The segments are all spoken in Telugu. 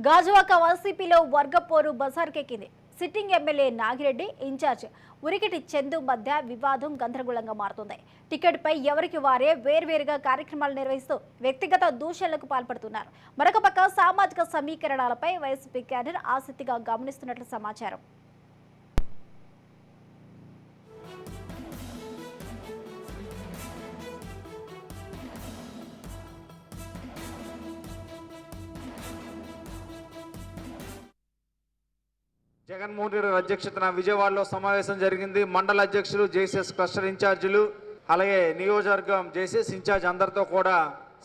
గాజువాక వైసీపీలో వర్గపోరు బజార్కెక్కింది. Sitting MLA Nagireddy, incharge Urikiti Chandu మధ్య వివాదం గందరగోళంగా మారుతుంది. టికెట్పై ఎవరికి వారే వేర్వేరుగా కార్యక్రమాలు నిర్వహిస్తూ వ్యక్తిగత దూషణలకు పాల్పడుతున్నారు. మరొక పక్క సామాజిక సమీకరణాలపై వైసీపీ క్యాడర్ ఆసక్తిగా గమనిస్తున్నట్లు సమాచారం. జగన్మోహన్ రెడ్డి అధ్యక్షతన విజయవాడలో సమావేశం జరిగింది. మండల అధ్యక్షులు, జేసీఎస్ క్లస్టర్ ఇన్ఛార్జీలు, అలాగే నియోజకవర్గం జేసీఎస్ ఇన్ఛార్జ్ అందరితో కూడా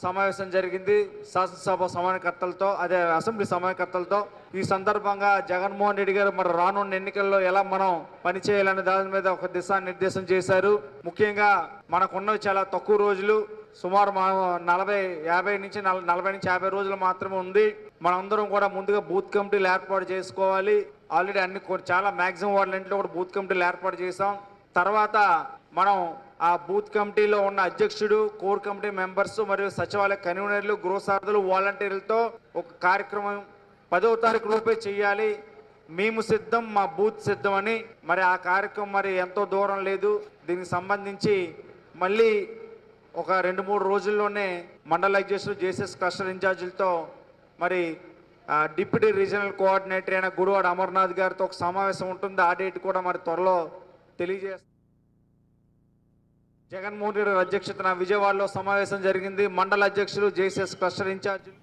సమావేశం జరిగింది. శాసనసభ సమన్వయకర్తలతో, అదే అసెంబ్లీ సమన్వయకర్తలతో. ఈ సందర్భంగా జగన్మోహన్ రెడ్డి గారు మరి రానున్న ఎన్నికల్లో ఎలా మనం పనిచేయాలనే దాని మీద ఒక దిశానిర్దేశం చేశారు. ముఖ్యంగా మనకున్నవి చాలా తక్కువ రోజులు, సుమారు 50 నుంచి 50 రోజులు మాత్రమే ఉంది. మనందరం కూడా ముందుగా బూత్ కమిటీలు ఏర్పాటు చేసుకోవాలి. ఆల్రెడీ చాలా మ్యాక్సిమం వార్డులంట్లో కూడా బూత్ కమిటీలు ఏర్పాటు చేసాం. తర్వాత మనం ఆ బూత్ కమిటీలో ఉన్న అధ్యక్షుడు, కోర్ కమిటీ మెంబర్స్ మరియు సచివాలయ కన్వీనర్లు, గృహసారథులు, వాలంటీర్లతో ఒక కార్యక్రమం 10వ తారీఖు లోపే చేయాలి. మేము సిద్ధం, మా బూత్ సిద్ధం అని. మరి ఆ కార్యక్రమం మరి ఎంతో దూరం లేదు. దీనికి సంబంధించి మళ్ళీ ఒక 2-3 రోజుల్లోనే మండల అధ్యక్షులు, జేసీఎస్ క్లస్టర్ ఇన్ఛార్జీలతో మరి డిప్యూటీ రీజనల్ కోఆర్డినేటర్ అయిన గుడివాడ అమర్నాథ్ గారితో ఒక సమావేశం ఉంటుంది. ఆ డేట్ కూడా మరి త్వరలో తెలియజేస్తాం. జగన్మోహన్ రెడ్డి అధ్యక్షతన విజయవాడలో సమావేశం జరిగింది. మండల అధ్యక్షులు, జేసీఎస్ క్లస్టర్ ఇన్ఛార్జీలు